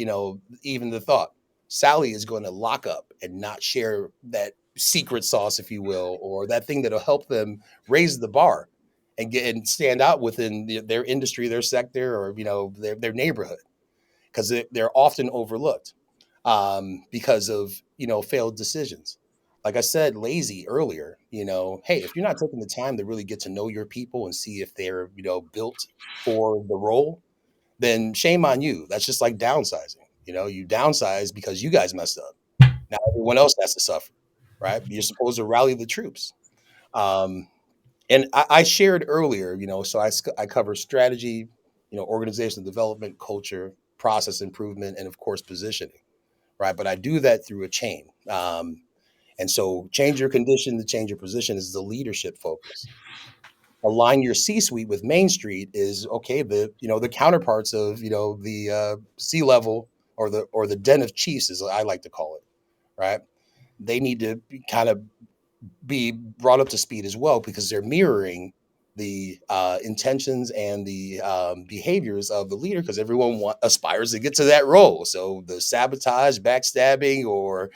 Speaker 7: even the thought. Sally is going to lock up and not share that secret sauce, if you will, or that thing that'll help them raise the bar and get and stand out within their industry, their sector, or their neighborhood, because they're often overlooked because of failed decisions. Like I said, lazy earlier. Hey, if you're not taking the time to really get to know your people and see if they're built for the role, then shame on you. That's just like downsizing. You downsize because you guys messed up. Now everyone else has to suffer, right? You're supposed to rally the troops. And I shared earlier, so I cover strategy, organizational development, culture, process improvement, and of course, positioning, right? But I do that through a chain. And so change your condition to change your position is the leadership focus. Align your C-suite with Main Street is okay. The counterparts of the C-level or the den of chiefs, as I like to call it, right? They need to kind of be brought up to speed as well, because they're mirroring the intentions and the behaviors of the leader, because everyone aspires to get to that role. So the sabotage, backstabbing, or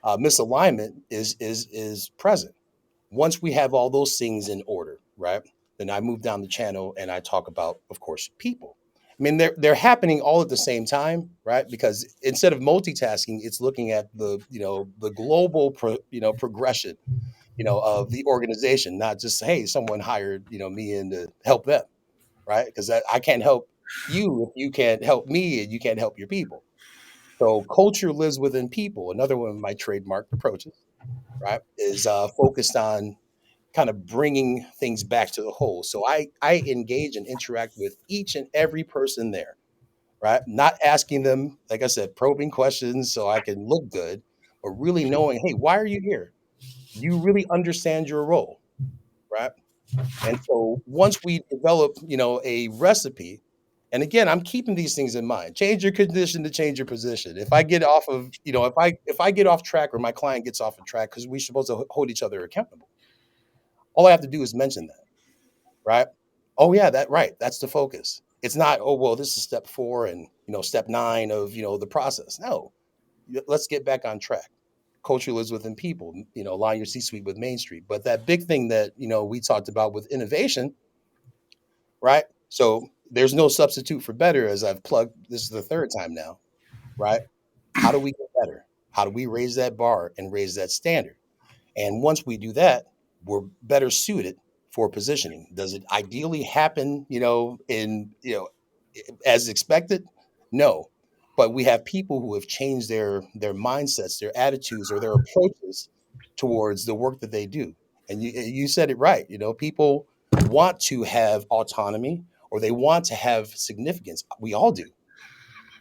Speaker 7: misalignment is present. Once we have all those things in order, right, then I move down the channel and I talk about, of course, people. I mean, they're happening all at the same time, right? Because instead of multitasking, it's looking at the global progression, of the organization, not just, hey, someone hired me in to help them, right? Because I can't help you if you can't help me and you can't help your people. So culture lives within people. Another one of my trademarked approaches, right, is focused on kind of bringing things back to the whole. So I engage and interact with each and every person there, right? Not asking them, like I said, probing questions so I can look good, but really knowing, hey, why are you here? Do you really understand your role, right? And so once we develop, a recipe, and again, I'm keeping these things in mind. Change your condition to change your position. If I get off of, if I get off track, or my client gets off of track, because we're supposed to hold each other accountable, all I have to do is mention that, right? Oh yeah, that's the focus. It's not, oh well, this is step 4 and step 9 of the process. No, let's get back on track. culture lives within people, align your C-suite with Main Street. But that big thing that, we talked about with innovation, right? So there's no substitute for better, as I've plugged. This is the third time now, right? How do we get better? How do we raise that bar and raise that standard? And once we do that, we're better suited for positioning. Does it ideally happen, as expected? No. But we have people who have changed their mindsets, their attitudes, or their approaches towards the work that they do. And you said it right. People want to have autonomy, or they want to have significance. We all do,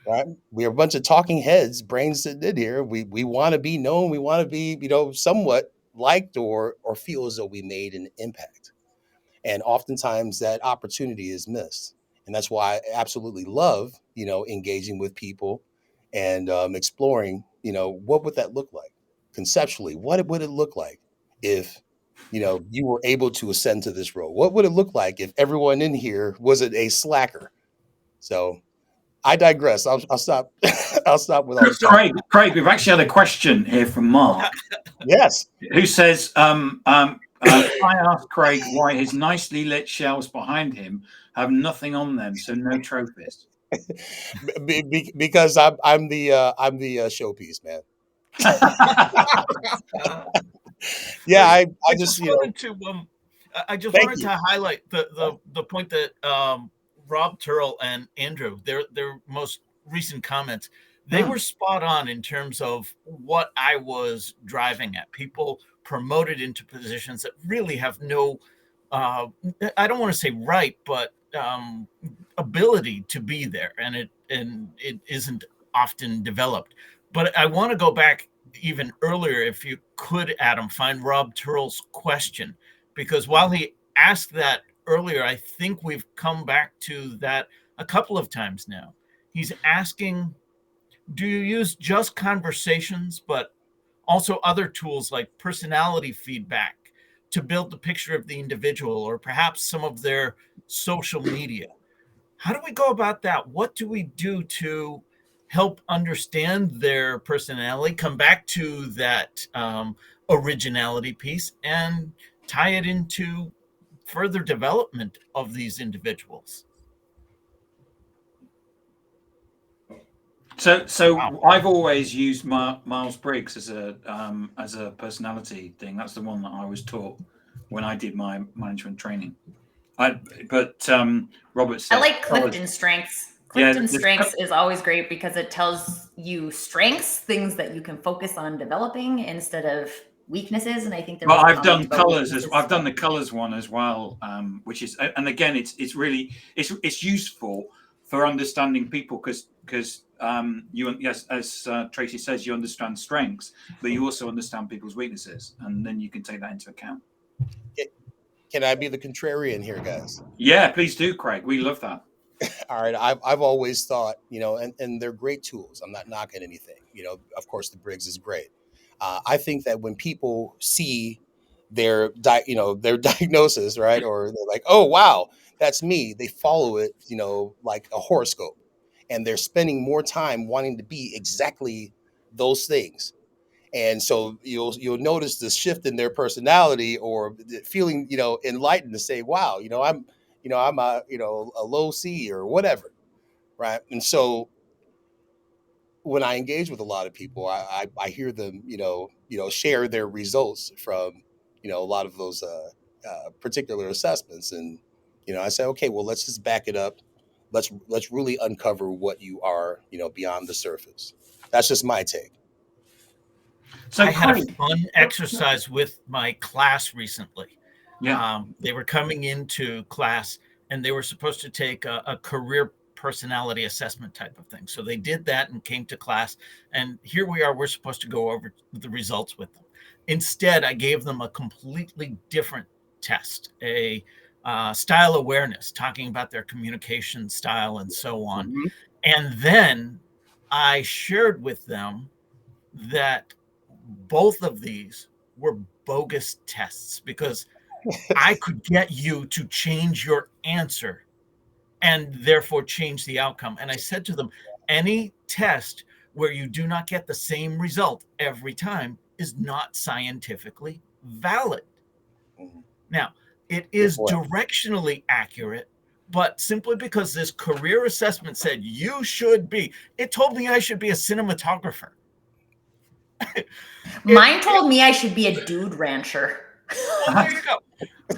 Speaker 7: right? We're a bunch of talking heads, brains sitting in here. We want to be known. We want to be, somewhat liked, or feel as though we made an impact. And oftentimes that opportunity is missed. And that's why I absolutely love, engaging with people and exploring, what would that look like conceptually? What would it look like if, you were able to ascend to this role? What would it look like if everyone in here wasn't a slacker? So I digress. I'll stop. I'll stop with all the talk.
Speaker 1: Craig, we've actually had a question here from Mark.
Speaker 7: Yes.
Speaker 1: Who says, I asked Craig why his nicely lit shelves behind him have nothing on them, so no trophies.
Speaker 7: Because I'm the showpiece, man. Yeah, I just
Speaker 4: wanted to I just wanted to highlight the point that Rob Turrell and Andrew, their most recent comments, they were spot on in terms of what I was driving at. People promoted into positions that really have no, I don't want to say right, but ability to be there, and it isn't often developed. But I want to go back even earlier, if you could, Adam, find Rob Turrell's question, because while he asked that earlier, I think we've come back to that a couple of times now. He's asking, do you use just conversations, but also other tools like personality feedback to build the picture of the individual, or perhaps some of their social media? How do we go about that? What do we do to help understand their personality, come back to that originality piece, and tie it into further development of these individuals?
Speaker 1: So wow. I've always used Myers-Briggs as a personality thing. That's the one that I was taught when I did my management training. But Robert said,
Speaker 6: I like Clifton Strengths. Clifton Strengths is always great because it tells you strengths, things that you can focus on developing instead of weaknesses. And I think
Speaker 1: I've done colors I've done the colors one as well, which is, and again, it's really useful for understanding people because yes, as Tracy says, you understand strengths, but you also understand people's weaknesses, and then you can take that into account.
Speaker 7: Can I be the contrarian here, guys?
Speaker 1: Yeah, please do, Craig. We love that.
Speaker 7: All right. I've always thought, and they're great tools. I'm not knocking anything. Of course, the Briggs is great. I think that when people see their diagnosis, right, or they're like, oh, wow, that's me, they follow it, like a horoscope, and they're spending more time wanting to be exactly those things. And so you'll notice the shift in their personality, or feeling, enlightened to say, wow, I'm a low C or whatever. Right. And so when I engage with a lot of people, I hear them, share their results from, a lot of those particular assessments. And, I say, okay, well, let's just back it up. Let's really uncover what you are, beyond the surface. That's just my take.
Speaker 4: So I had a fun exercise with my class recently. Yeah. They were coming into class and they were supposed to take a career personality assessment type of thing. So they did that and came to class, and here we are, we're supposed to go over the results with them. Instead, I gave them a completely different test, a style awareness, talking about their communication style and so on. Mm-hmm. And then I shared with them that both of these were bogus tests, because I could get you to change your answer and therefore change the outcome. And I said to them, any test where you do not get the same result every time is not scientifically valid.
Speaker 7: Mhm.
Speaker 4: Now, it is
Speaker 7: point.
Speaker 4: directionally accurate, but simply because this career assessment said you should be, it told me I should be a cinematographer.
Speaker 6: Mine told me I should be a dude rancher.
Speaker 4: Well, there you go.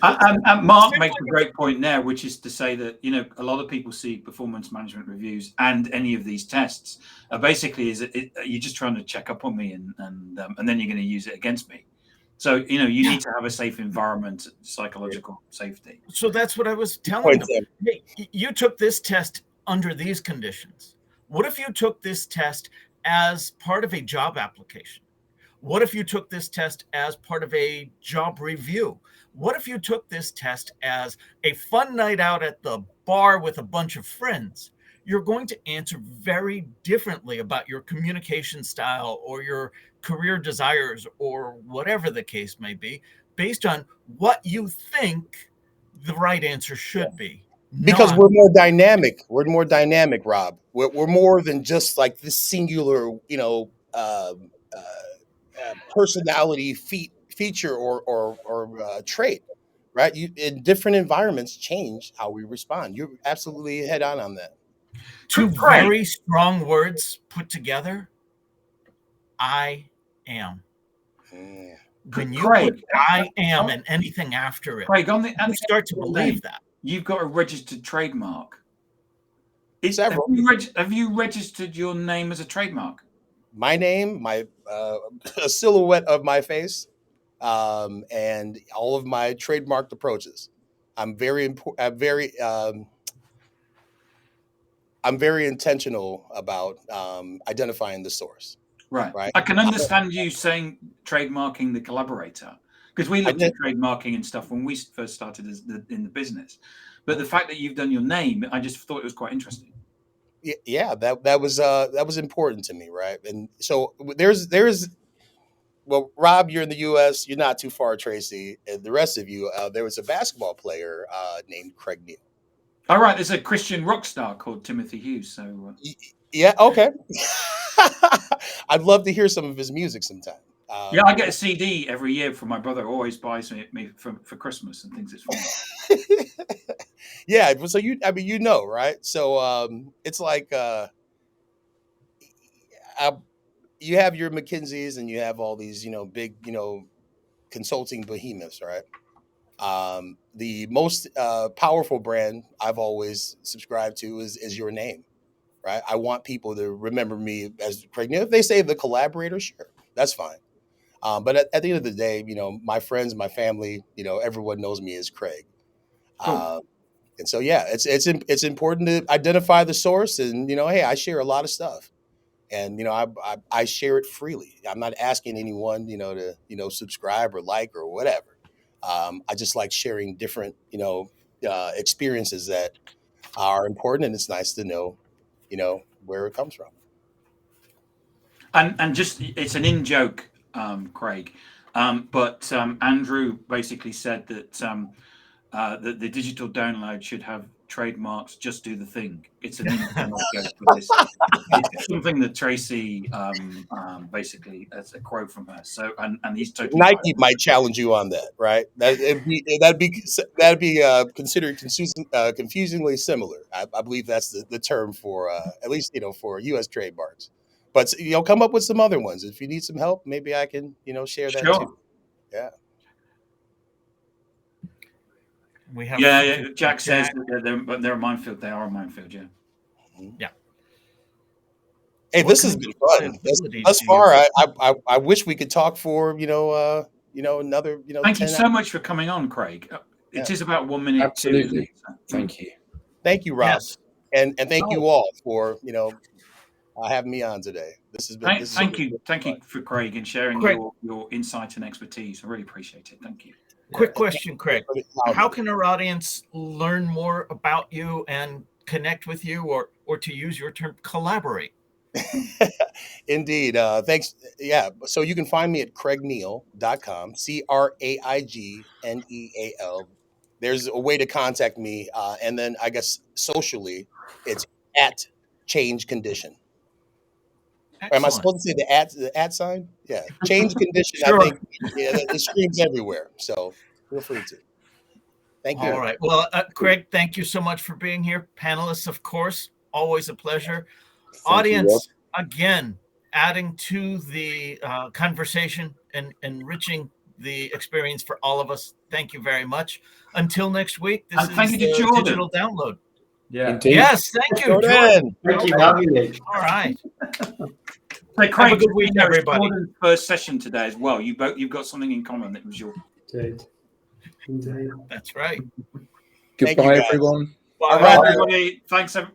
Speaker 1: And Mark makes a great point there, which is to say that, you know, a lot of people see performance management reviews and any of these tests basically you're just trying to check up on me and then you're going to use it against me. So, you know, you need to have a safe environment, psychological safety.
Speaker 4: So that's what I was telling them. Hey, you took this test under these conditions. What if you took this test as part of a job application? What if you took this test as part of a job review? What if you took this test as a fun night out at the bar with a bunch of friends? You're going to answer very differently about your communication style or your career desires or whatever the case may be, based on what you think the right answer should be.
Speaker 7: Because we're more dynamic. We're more dynamic, Rob. We're more than just like this singular, you know, personality feature or trait, right? You in different environments change how we respond. You're absolutely head on that.
Speaker 4: Two very strong words put together. I am. When you put I am and anything after it,
Speaker 1: Craig,
Speaker 4: you start to believe that.
Speaker 1: You've got a registered trademark.
Speaker 7: Several.
Speaker 1: Have you registered your name as a trademark?
Speaker 7: My name, a silhouette of my face, and all of my trademarked approaches. I'm very intentional about identifying the source.
Speaker 1: Right.
Speaker 7: Right.
Speaker 1: I can understand you saying trademarking the collaborator, because we looked at trademarking and stuff when we first started in the business. But the fact that you've done your name, I just thought it was quite interesting.
Speaker 7: Yeah, that was important to me, right? And so there's well, Rob, you're in the U.S. You're not too far, Tracy, and the rest of you. There was a basketball player named Craig Neal.
Speaker 1: All right, there's a Christian rock star called Timothy Hughes. So
Speaker 7: yeah, okay. I'd love to hear some of his music sometime.
Speaker 1: Yeah, I get a CD every year from my brother. Always buys me for Christmas and thinks it's fun.
Speaker 7: Yeah, so you know, right? So it's like you have your McKinseys and you have all these, you know, big, you know, consulting behemoths, right? The most powerful brand I've always subscribed to is your name, right? I want people to remember me as Craig. If they say the collaborator, sure, that's fine. But at the end of the day, you know, my friends, my family, you know, everyone knows me as Craig.
Speaker 1: Cool.
Speaker 7: And so, yeah, it's important to identify the source, and you know, hey, I share a lot of stuff, and you know, I share it freely. I'm not asking anyone, you know, to subscribe or like or whatever. I just like sharing different, you know, experiences that are important, and it's nice to know, you know, where it comes from.
Speaker 1: And just it's an in joke, Craig, but Andrew basically said that that the digital download should have trademarks. Just do the thing. It's an internal joke for this. It's something that Tracy basically, that's a quote from her. So and he's totally
Speaker 7: Nike
Speaker 1: right.
Speaker 7: might challenge you on that, right? That'd be considered confusingly similar. I believe that's the term for at least, you know, for U.S. trademarks. But you know, come up with some other ones if you need some help. Maybe I can, you know, share that
Speaker 1: Sure.
Speaker 7: too. Yeah.
Speaker 4: We have
Speaker 1: Jack says that they're a minefield. They are a minefield. Yeah.
Speaker 4: Yeah.
Speaker 7: Hey, this has been fun. Thus far, I wish we could talk for you know another
Speaker 1: Thank
Speaker 7: 10
Speaker 1: you so much for coming on, Craig. It is about 1 minute.
Speaker 2: Absolutely.
Speaker 1: Too,
Speaker 2: Thank you.
Speaker 7: Thank you, Rob,
Speaker 4: Yes.
Speaker 7: and thank you all for having me on today. This has been
Speaker 1: thank you for Craig and sharing your insight and expertise. I really appreciate it. Thank you.
Speaker 4: Quick question, Craig. How can our audience learn more about you and connect with you, or to use your term, collaborate?
Speaker 7: Indeed. Thanks. Yeah. So you can find me at craigneal.com, CraigNeal. There's a way to contact me. And then I guess socially, it's at Change Condition. Or am I
Speaker 4: Excellent.
Speaker 7: supposed to say the at sign? Yeah. Change condition,
Speaker 4: Sure.
Speaker 7: I think, yeah, it screams everywhere. So feel free to. Thank you.
Speaker 4: All right. Well, Craig, thank you so much for being here. Panelists, of course, always a pleasure.
Speaker 2: Thank you, Rob.
Speaker 4: Audience, again, adding to the conversation and enriching the experience for all of us. Thank you very much. Until next week, this
Speaker 1: And thank
Speaker 4: is
Speaker 1: you to
Speaker 4: the
Speaker 1: Jordan.
Speaker 4: digital download.
Speaker 3: Yeah.
Speaker 2: Indeed.
Speaker 4: Yes, thank you,
Speaker 7: Jordan.
Speaker 4: Jordan.
Speaker 5: Thank you for having me.
Speaker 4: All right.
Speaker 1: So
Speaker 4: Have a
Speaker 1: Craig,
Speaker 4: good week,
Speaker 1: it's
Speaker 4: everybody.
Speaker 1: Jordan's first session today as well. You've got something in common. It was your.
Speaker 5: Indeed.
Speaker 4: That's right.
Speaker 7: Thank you,
Speaker 2: Goodbye,
Speaker 7: guys.
Speaker 2: everyone.
Speaker 1: All
Speaker 4: Bye.
Speaker 1: right, everybody. Thanks.